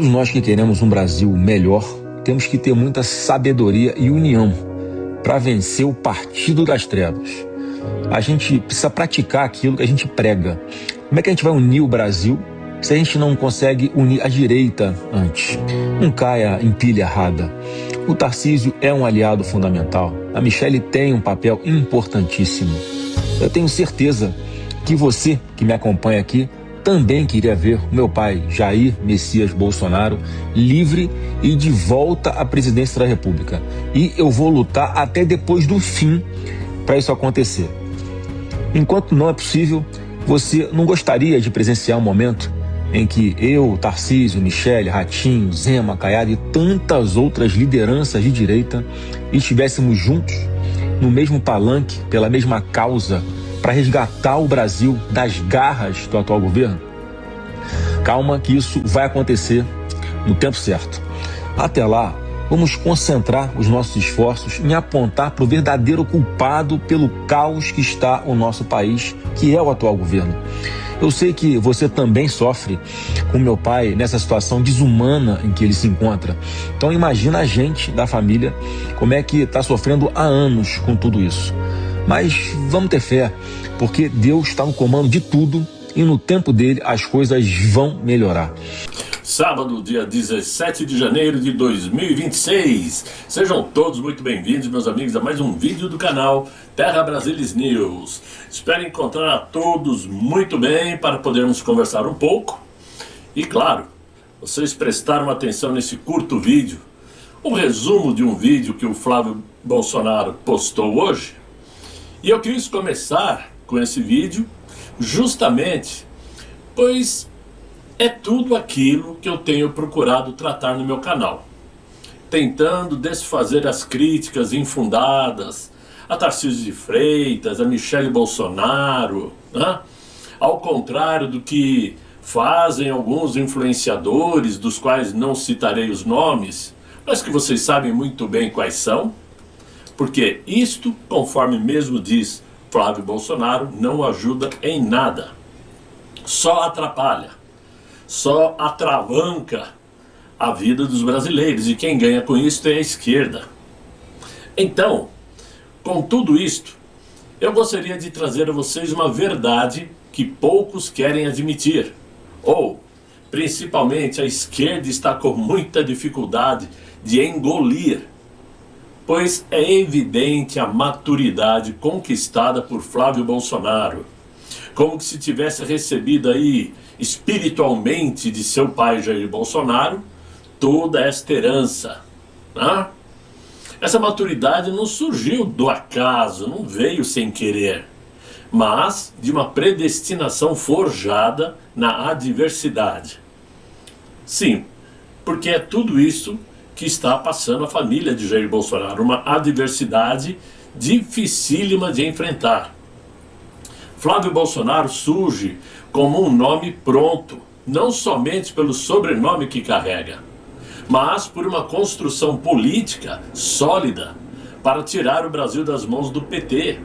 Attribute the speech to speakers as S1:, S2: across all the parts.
S1: Todos nós que queremos um Brasil melhor, temos que ter muita sabedoria e união para vencer o partido das trevas. A gente precisa praticar aquilo que a gente prega. Como é que a gente vai unir o Brasil se a gente não consegue unir a direita antes? Não caia em pilha errada. O Tarcísio é um aliado fundamental. A Michelle tem um papel importantíssimo. Eu tenho certeza que você que me acompanha aqui também queria ver o meu pai, Jair Messias Bolsonaro, livre e de volta à presidência da República. E eu vou lutar até depois do fim para isso acontecer. Enquanto não é possível, você não gostaria de presenciar um momento em que eu, Tarcísio, Michelle, Ratinho, Zema, Caiado e tantas outras lideranças de direita estivéssemos juntos no mesmo palanque, pela mesma causa, para resgatar o Brasil das garras do atual governo? Calma que isso vai acontecer no tempo certo. Até lá, vamos concentrar os nossos esforços em apontar para o verdadeiro culpado pelo caos que está o nosso país, que é o atual governo. Eu sei que você também sofre com meu pai nessa situação desumana em que ele se encontra. Então imagina a gente da família como é que está sofrendo há anos com tudo isso. Mas vamos ter fé, porque Deus está no comando de tudo e no tempo dele as coisas vão melhorar.
S2: Sábado, dia 17 de janeiro de 2026. Sejam todos muito bem-vindos, meus amigos, a mais um vídeo do canal Terra Brasilis News. Espero encontrar a todos muito bem para podermos conversar um pouco. E claro, vocês prestaram atenção nesse curto vídeo, um resumo de um vídeo que o Flávio Bolsonaro postou hoje. E eu quis começar com esse vídeo justamente pois é tudo aquilo que eu tenho procurado tratar no meu canal, tentando desfazer as críticas infundadas a Tarcísio de Freitas, a Michelle Bolsonaro, né? Ao contrário do que fazem alguns influenciadores, dos quais não citarei os nomes, mas que vocês sabem muito bem quais são. Porque isto, conforme mesmo diz Flávio Bolsonaro, não ajuda em nada. Só atrapalha, só atravanca a vida dos brasileiros. E quem ganha com isso é a esquerda. Então, com tudo isto, eu gostaria de trazer a vocês uma verdade que poucos querem admitir. Ou, principalmente, a esquerda está com muita dificuldade de engolir. Pois é evidente a maturidade conquistada por Flávio Bolsonaro, como que se tivesse recebido aí espiritualmente de seu pai Jair Bolsonaro toda esta herança, né? Essa maturidade não surgiu do acaso, não veio sem querer, mas de uma predestinação forjada na adversidade. Sim, porque é tudo isso que está passando a família de Jair Bolsonaro, uma adversidade dificílima de enfrentar. Flávio Bolsonaro surge como um nome pronto, não somente pelo sobrenome que carrega, mas por uma construção política sólida para tirar o Brasil das mãos do PT,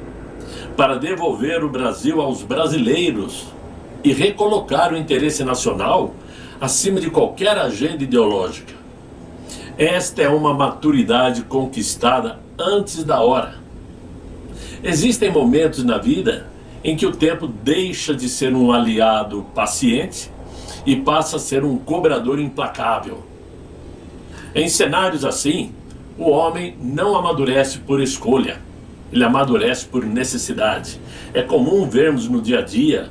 S2: para devolver o Brasil aos brasileiros e recolocar o interesse nacional acima de qualquer agenda ideológica. Esta é uma maturidade conquistada antes da hora. Existem momentos na vida em que o tempo deixa de ser um aliado paciente e passa a ser um cobrador implacável. Em cenários assim, o homem não amadurece por escolha, ele amadurece por necessidade. É comum vermos no dia a dia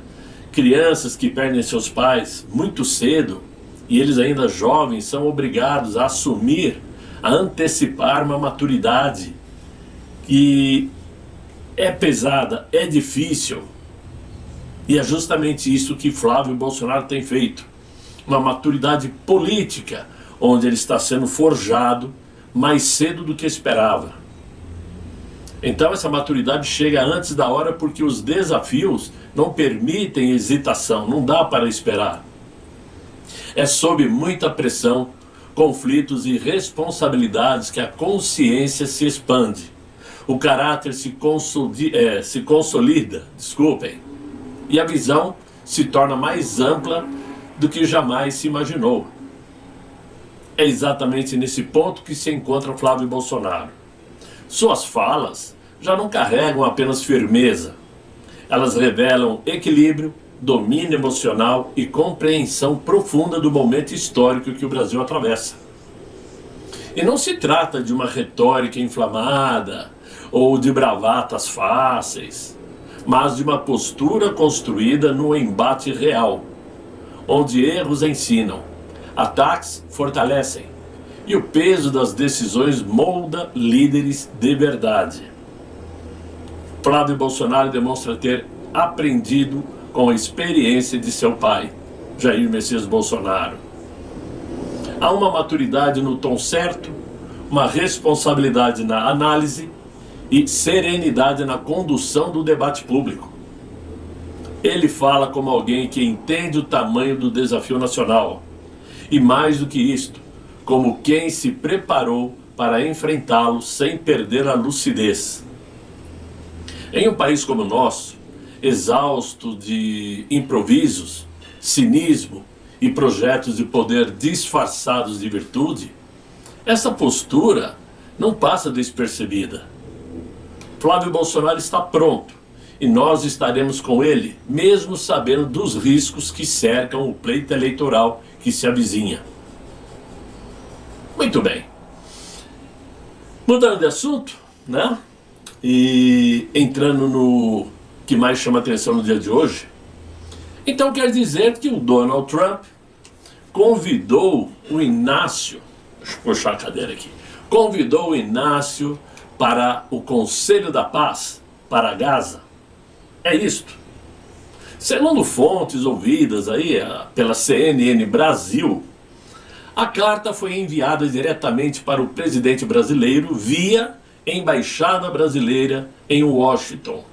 S2: crianças que perdem seus pais muito cedo, e eles ainda jovens são obrigados a assumir, a antecipar uma maturidade que é pesada, é difícil. E é justamente isso que Flávio Bolsonaro tem feito. Uma maturidade política, onde ele está sendo forjado mais cedo do que esperava. Então essa maturidade chega antes da hora porque os desafios não permitem hesitação, não dá para esperar. É sob muita pressão, conflitos e responsabilidades que a consciência se expande. O caráter se consolida, e a visão se torna mais ampla do que jamais se imaginou. É exatamente nesse ponto que se encontra Flávio Bolsonaro. Suas falas já não carregam apenas firmeza. Elas revelam equilíbrio, domínio emocional e compreensão profunda do momento histórico que o Brasil atravessa. E não se trata de uma retórica inflamada ou de bravatas fáceis, mas de uma postura construída no embate real, onde erros ensinam, ataques fortalecem e o peso das decisões molda líderes de verdade. Flávio Bolsonaro demonstra ter aprendido com a experiência de seu pai, Jair Messias Bolsonaro. Há uma maturidade no tom certo, uma responsabilidade na análise e serenidade na condução do debate público. Ele fala como alguém que entende o tamanho do desafio nacional e, mais do que isto, como quem se preparou para enfrentá-lo sem perder a lucidez. Em um país como o nosso, exausto de improvisos, cinismo e projetos de poder disfarçados de virtude, essa postura não passa despercebida. Flávio Bolsonaro está pronto e nós estaremos com ele, mesmo sabendo dos riscos que cercam o pleito eleitoral que se avizinha. Muito bem. Mudando de assunto, né? E entrando no que mais chama atenção no dia de hoje, então quer dizer que o Donald Trump convidou o Inácio, deixa eu puxar a cadeira aqui, convidou o Inácio para o Conselho da Paz, para Gaza. É isto. Segundo fontes ouvidas aí pela CNN Brasil, a carta foi enviada diretamente para o presidente brasileiro via Embaixada Brasileira em Washington.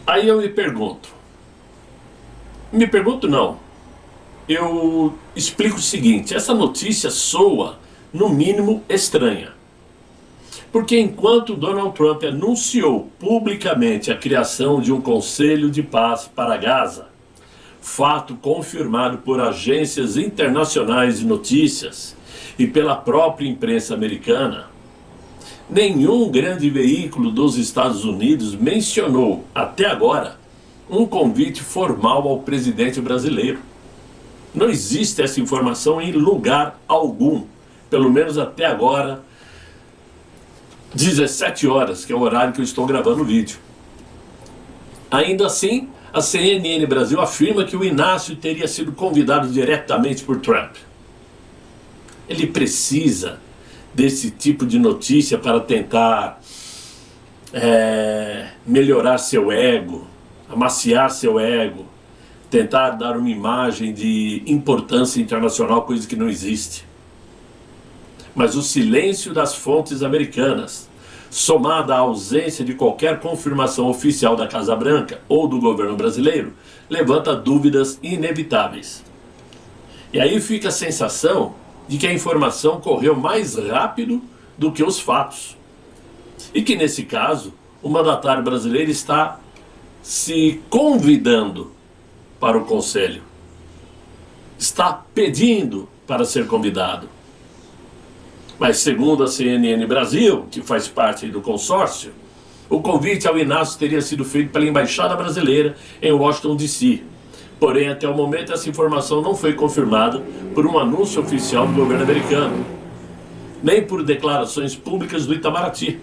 S2: Aí eu eu explico o seguinte: essa notícia soa, no mínimo, estranha. Porque enquanto Donald Trump anunciou publicamente a criação de um Conselho de Paz para Gaza, fato confirmado por agências internacionais de notícias e pela própria imprensa americana, nenhum grande veículo dos Estados Unidos mencionou, até agora, um convite formal ao presidente brasileiro. Não existe essa informação em lugar algum, pelo menos até agora, 17 horas, que é o horário que eu estou gravando o vídeo. Ainda assim, a CNN Brasil afirma que o Inácio teria sido convidado diretamente por Trump. Ele precisa desse tipo de notícia para tentar melhorar seu ego, amaciar seu ego, tentar dar uma imagem de importância internacional, coisa que não existe. Mas o silêncio das fontes americanas, somada à ausência de qualquer confirmação oficial da Casa Branca ou do governo brasileiro, levanta dúvidas inevitáveis. E aí fica a sensação de que a informação correu mais rápido do que os fatos. E que, nesse caso, o mandatário brasileiro está se convidando para o Conselho. Está pedindo para ser convidado. Mas, segundo a CNN Brasil, que faz parte do consórcio, o convite ao Inácio teria sido feito pela Embaixada Brasileira em Washington, D.C. Porém, até o momento, essa informação não foi confirmada por um anúncio oficial do governo americano, nem por declarações públicas do Itamaraty.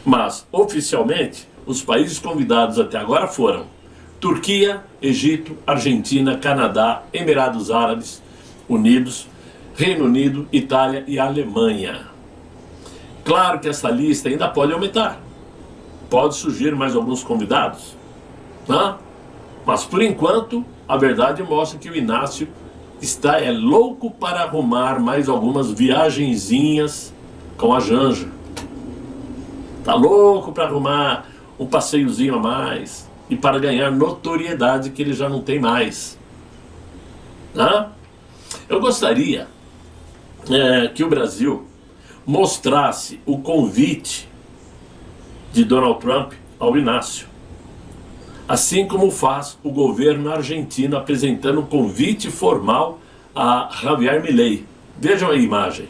S2: Mas, oficialmente, os países convidados até agora foram Turquia, Egito, Argentina, Canadá, Emirados Árabes Unidos, Reino Unido, Itália e Alemanha. Claro que essa lista ainda pode aumentar. Pode surgir mais alguns convidados, né? Mas por enquanto, a verdade mostra que o Inácio está louco para arrumar mais algumas viagenzinhas com a Janja. Está louco para arrumar um passeiozinho a mais e para ganhar notoriedade que ele já não tem mais, né? Eu gostaria que o Brasil mostrasse o convite de Donald Trump ao Inácio. Assim como faz o governo argentino apresentando um convite formal a Javier Milei. Vejam a imagem.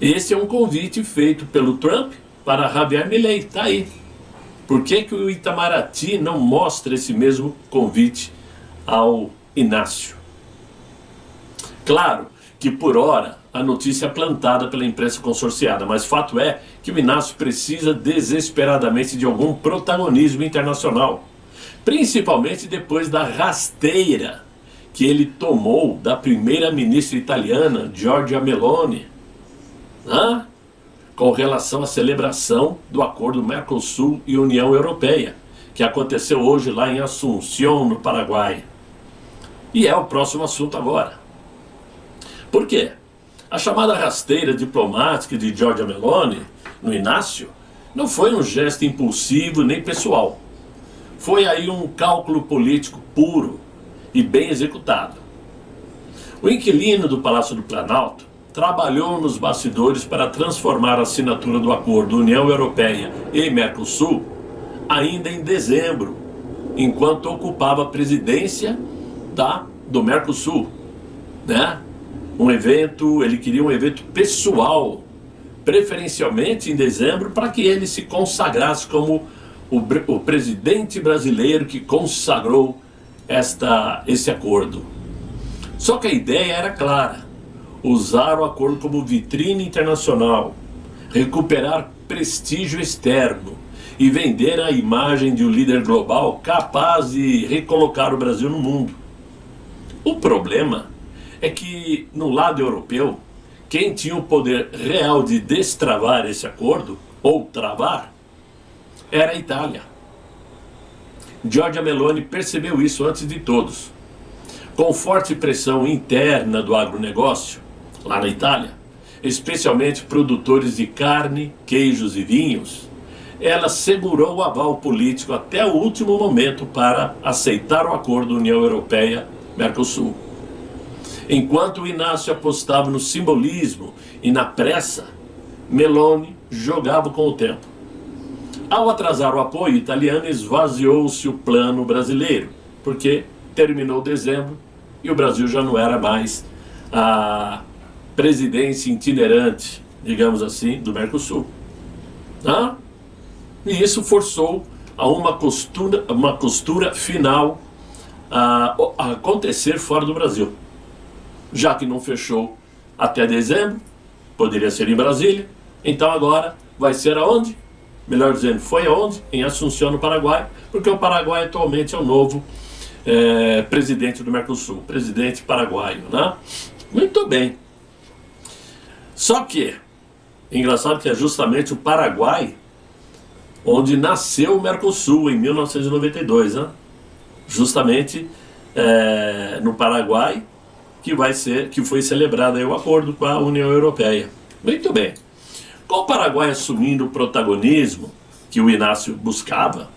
S2: Esse é um convite feito pelo Trump para Javier Milei, está aí. Por que que o Itamaraty não mostra esse mesmo convite ao Inácio? Claro que por hora a notícia é plantada pela imprensa consorciada, mas fato é que o Inácio precisa desesperadamente de algum protagonismo internacional, principalmente depois da rasteira que ele tomou da primeira-ministra italiana, Giorgia Meloni, com relação à celebração do acordo Mercosul e União Europeia, que aconteceu hoje lá em Assunção, no Paraguai. E é o próximo assunto agora. Por quê? A chamada rasteira diplomática de Giorgia Meloni no Inácio não foi um gesto impulsivo nem pessoal. Foi aí um cálculo político puro e bem executado. O inquilino do Palácio do Planalto trabalhou nos bastidores para transformar a assinatura do acordo União Europeia e Mercosul ainda em dezembro, enquanto ocupava a presidência do Mercosul, né? Ele queria um evento pessoal, preferencialmente em dezembro, para que ele se consagrasse como o presidente brasileiro que consagrou esse acordo. Só que a ideia era clara: usar o acordo como vitrine internacional, recuperar prestígio externo e vender a imagem de um líder global capaz de recolocar o Brasil no mundo. O problema é que, no lado europeu, quem tinha o poder real de destravar esse acordo, ou travar, era a Itália. Giorgia Meloni percebeu isso antes de todos. Com forte pressão interna do agronegócio, lá na Itália, especialmente produtores de carne, queijos e vinhos, ela segurou o aval político até o último momento para aceitar o acordo União Europeia-Mercosul. Enquanto o Inácio apostava no simbolismo e na pressa, Meloni jogava com o tempo. Ao atrasar o apoio italiano, esvaziou-se o plano brasileiro, porque terminou dezembro e o Brasil já não era mais a presidência itinerante, digamos assim, do Mercosul. E isso forçou a uma costura final a acontecer fora do Brasil. Já que não fechou até dezembro, poderia ser em Brasília, então agora vai ser aonde? Melhor dizendo, foi aonde? Em Assunção, no Paraguai, porque o Paraguai atualmente é o novo presidente do Mercosul, presidente paraguaio, né? Muito bem. Só que, engraçado que é justamente o Paraguai onde nasceu o Mercosul em 1992, né? Justamente no Paraguai que foi celebrado aí o acordo com a União Europeia. Muito bem. Com o Paraguai assumindo o protagonismo que o Inácio buscava,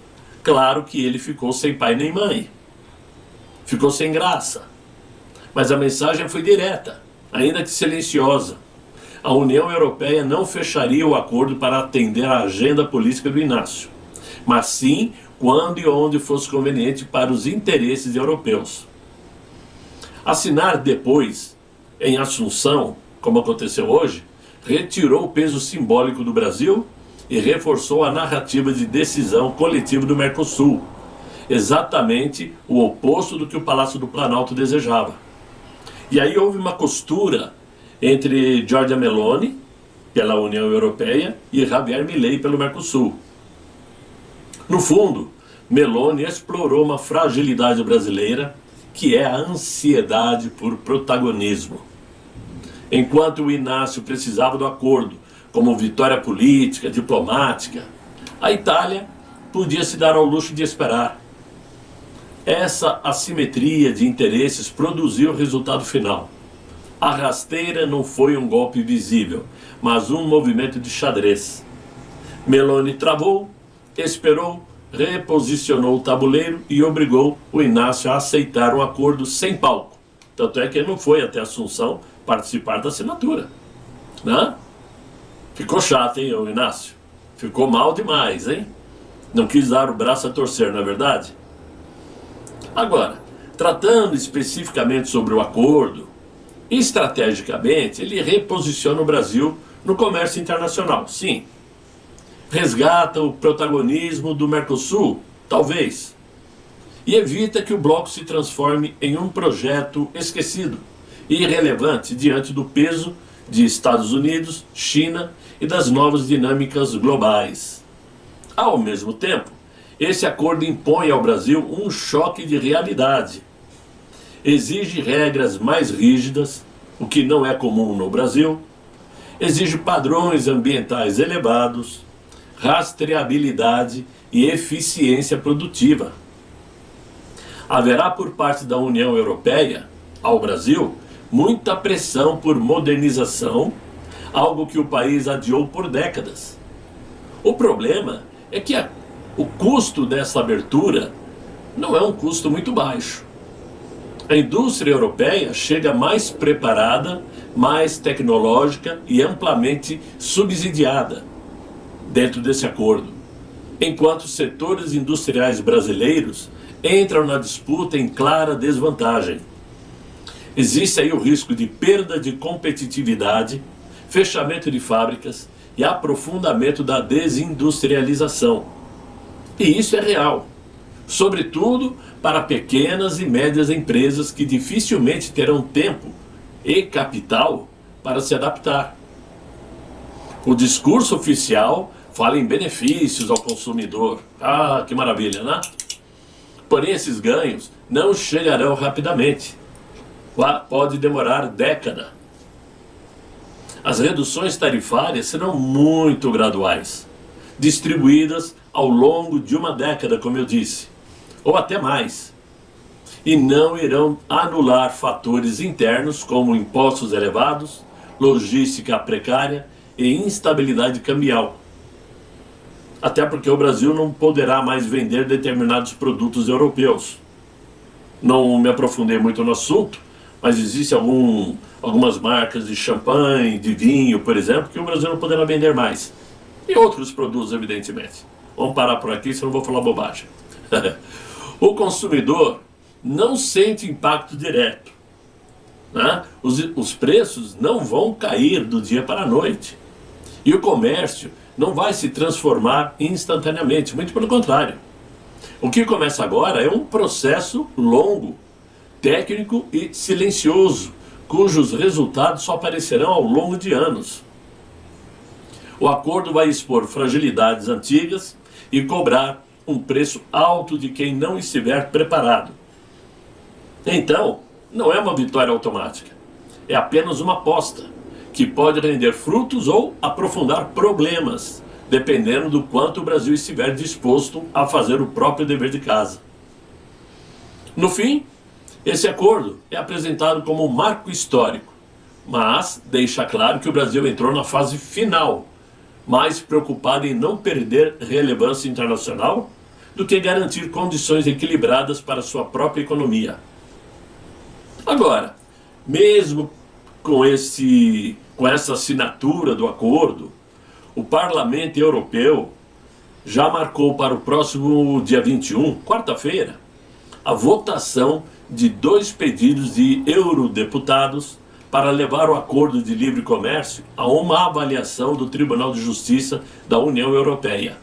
S2: claro que ele ficou sem pai nem mãe. Ficou sem graça. Mas a mensagem foi direta, ainda que silenciosa. A União Europeia não fecharia o acordo para atender à agenda política do Inácio, mas sim quando e onde fosse conveniente para os interesses europeus. Assinar depois, em Assunção, como aconteceu hoje, retirou o peso simbólico do Brasil e reforçou a narrativa de decisão coletiva do Mercosul, exatamente o oposto do que o Palácio do Planalto desejava. E aí houve uma costura entre Giorgia Meloni, pela União Europeia, e Javier Milei, pelo Mercosul. No fundo, Meloni explorou uma fragilidade brasileira, que é a ansiedade por protagonismo. Enquanto o Inácio precisava do acordo como vitória política, diplomática, a Itália podia se dar ao luxo de esperar. Essa assimetria de interesses produziu o resultado final. A rasteira não foi um golpe visível, mas um movimento de xadrez. Meloni travou, esperou, reposicionou o tabuleiro e obrigou o Inácio a aceitar um acordo sem palco. Tanto é que ele não foi até Assunção participar da assinatura, né? Ficou chato, hein, o Inácio? Ficou mal demais, hein? Não quis dar o braço a torcer, não é verdade? Agora, tratando especificamente sobre o acordo, estrategicamente, ele reposiciona o Brasil no comércio internacional, sim. Resgata o protagonismo do Mercosul, talvez. E evita que o bloco se transforme em um projeto esquecido e irrelevante diante do peso de Estados Unidos, China e das novas dinâmicas globais. Ao mesmo tempo, esse acordo impõe ao Brasil um choque de realidade. Exige regras mais rígidas, o que não é comum no Brasil. Exige padrões ambientais elevados, rastreabilidade e eficiência produtiva. Haverá por parte da União Europeia, ao Brasil, muita pressão por modernização, algo que o país adiou por décadas. O problema é que o custo dessa abertura não é um custo muito baixo. A indústria europeia chega mais preparada, mais tecnológica e amplamente subsidiada dentro desse acordo, enquanto setores industriais brasileiros entram na disputa em clara desvantagem. Existe aí o risco de perda de competitividade, fechamento de fábricas e aprofundamento da desindustrialização. E isso é real, sobretudo para pequenas e médias empresas que dificilmente terão tempo e capital para se adaptar. O discurso oficial fala em benefícios ao consumidor. Ah, que maravilha, né? Porém, esses ganhos não chegarão rapidamente. Pode demorar década. As reduções tarifárias serão muito graduais, distribuídas ao longo de uma década, como eu disse, ou até mais. E não irão anular fatores internos como impostos elevados, logística precária e instabilidade cambial. Até porque o Brasil não poderá mais vender determinados produtos europeus. Não me aprofundei muito no assunto, mas existem algumas marcas de champanhe, de vinho, por exemplo, que o Brasil não poderá vender mais. E outros produtos, evidentemente. Vamos parar por aqui, senão eu vou falar bobagem. O consumidor não sente impacto direto, né? Os preços não vão cair do dia para a noite. E o comércio não vai se transformar instantaneamente, muito pelo contrário. O que começa agora é um processo longo, técnico e silencioso, cujos resultados só aparecerão ao longo de anos. O acordo vai expor fragilidades antigas e cobrar um preço alto de quem não estiver preparado. Então, não é uma vitória automática, é apenas uma aposta, que pode render frutos ou aprofundar problemas, dependendo do quanto o Brasil estiver disposto a fazer o próprio dever de casa. No fim, esse acordo é apresentado como um marco histórico, mas deixa claro que o Brasil entrou na fase final, mais preocupado em não perder relevância internacional do que garantir condições equilibradas para sua própria economia. Agora, mesmo com essa assinatura do acordo, o Parlamento Europeu já marcou para o próximo dia 21, quarta-feira, a votação de 2 pedidos de eurodeputados para levar o acordo de livre comércio a uma avaliação do Tribunal de Justiça da União Europeia.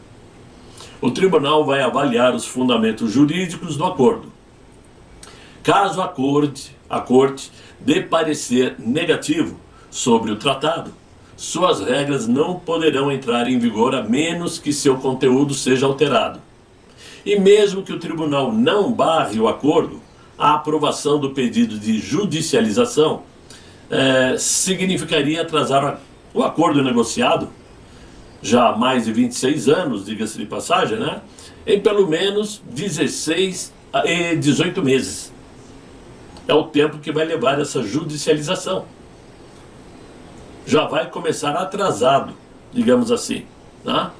S2: O tribunal vai avaliar os fundamentos jurídicos do acordo. Caso a Corte dê parecer negativo sobre o tratado, suas regras não poderão entrar em vigor a menos que seu conteúdo seja alterado. E mesmo que o tribunal não barre o acordo, a aprovação do pedido de judicialização significaria atrasar o acordo negociado, já há mais de 26 anos, diga-se de passagem, né? Em pelo menos 16 e 18 meses. É o tempo que vai levar essa judicialização. Já vai começar atrasado, digamos assim, né?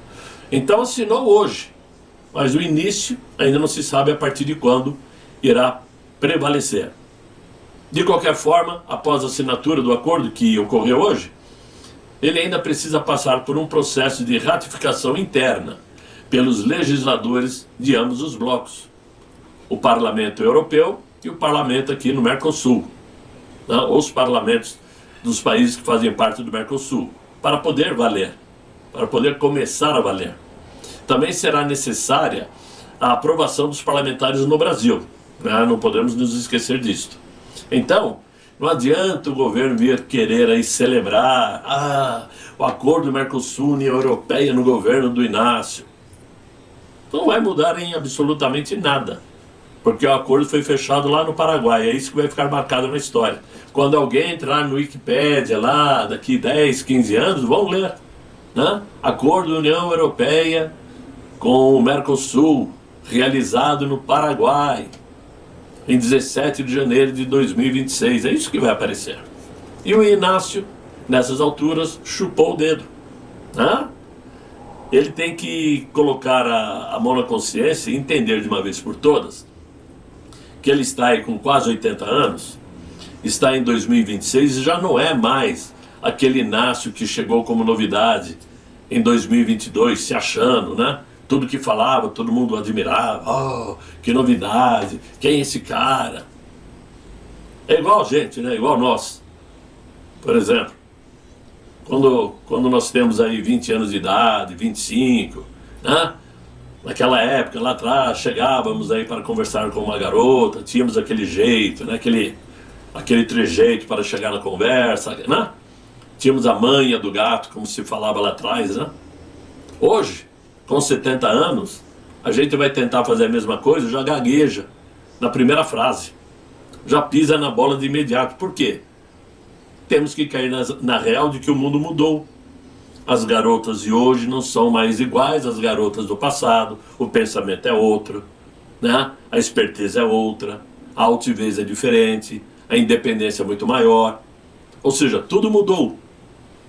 S2: Então assinou hoje, mas o início ainda não se sabe a partir de quando irá prevalecer. De qualquer forma, após a assinatura do acordo que ocorreu hoje, ele ainda precisa passar por um processo de ratificação interna, pelos legisladores de ambos os blocos, o Parlamento Europeu e o Parlamento aqui no Mercosul, né? Os parlamentos dos países que fazem parte do Mercosul, para poder valer, para poder começar a valer. Também será necessária a aprovação dos parlamentares no Brasil, né? Não podemos nos esquecer disto. Então, não adianta o governo vir querer aí celebrar o acordo Mercosul-União Europeia no governo do Inácio. Não vai mudar em absolutamente nada, porque o acordo foi fechado lá no Paraguai, é isso que vai ficar marcado na história. Quando alguém entrar no Wikipédia lá, daqui 10, 15 anos, vão ler, né? Acordo União Europeia com o Mercosul, realizado no Paraguai, em 17 de janeiro de 2026, é isso que vai aparecer. E o Inácio, nessas alturas, chupou o dedo, né? Ele tem que colocar a mão na consciência e entender de uma vez por todas que ele está aí com quase 80 anos, está em 2026 e já não é mais aquele Inácio que chegou como novidade em 2022, se achando, né? Tudo que falava, todo mundo admirava. Oh, que novidade, quem é esse cara? É igual a gente, né? Igual nós. Por exemplo, quando nós temos aí 20 anos de idade, 25, né? Naquela época, lá atrás, chegávamos aí para conversar com uma garota, tínhamos aquele jeito, né? Aquele trejeito para chegar na conversa, né? Tínhamos a manha do gato, como se falava lá atrás, né? Hoje, com 70 anos, a gente vai tentar fazer a mesma coisa, já gagueja na primeira frase, já pisa na bola de imediato. Por quê? Temos que cair na real de que o mundo mudou. As garotas de hoje não são mais iguais às garotas do passado, o pensamento é outro, né? A esperteza é outra, a altivez é diferente, a independência é muito maior. Ou seja, tudo mudou.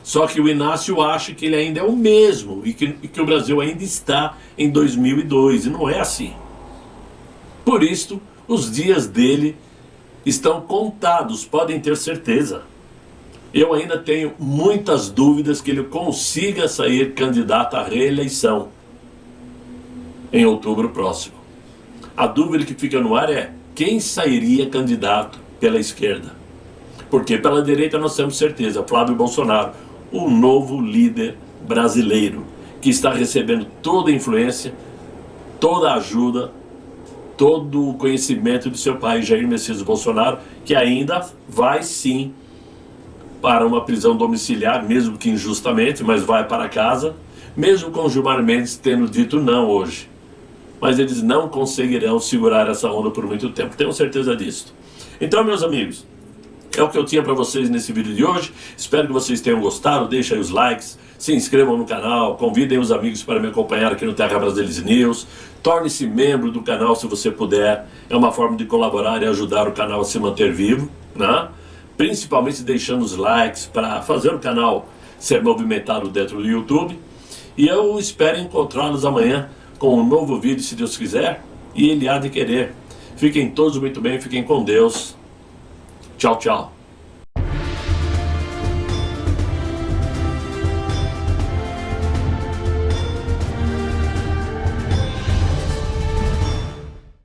S2: Só que o Inácio acha que ele ainda é o mesmo e que o Brasil ainda está em 2002, e não é assim. Por isso, os dias dele estão contados, podem ter certeza. Eu ainda tenho muitas dúvidas que ele consiga sair candidato à reeleição em outubro próximo. A dúvida que fica no ar é quem sairia candidato pela esquerda. Porque pela direita nós temos certeza, Flávio Bolsonaro, o novo líder brasileiro, que está recebendo toda a influência, toda a ajuda, todo o conhecimento de seu pai, Jair Messias Bolsonaro, que ainda vai sim para uma prisão domiciliar, mesmo que injustamente, mas vai para casa, mesmo com Gilmar Mendes tendo dito não hoje. Mas eles não conseguirão segurar essa onda por muito tempo, tenho certeza disso. Então, meus amigos, é o que eu tinha para vocês nesse vídeo de hoje. Espero que vocês tenham gostado. Deixem aí os likes, se inscrevam no canal, convidem os amigos para me acompanhar aqui no Terra Brasilis News. Torne-se membro do canal se você puder. É uma forma de colaborar e ajudar o canal a se manter vivo, né? Principalmente deixando os likes para fazer o canal ser movimentado dentro do YouTube. E eu espero encontrá-los amanhã com um novo vídeo, se Deus quiser, e Ele há de querer. Fiquem todos muito bem, fiquem com Deus. Tchau, tchau.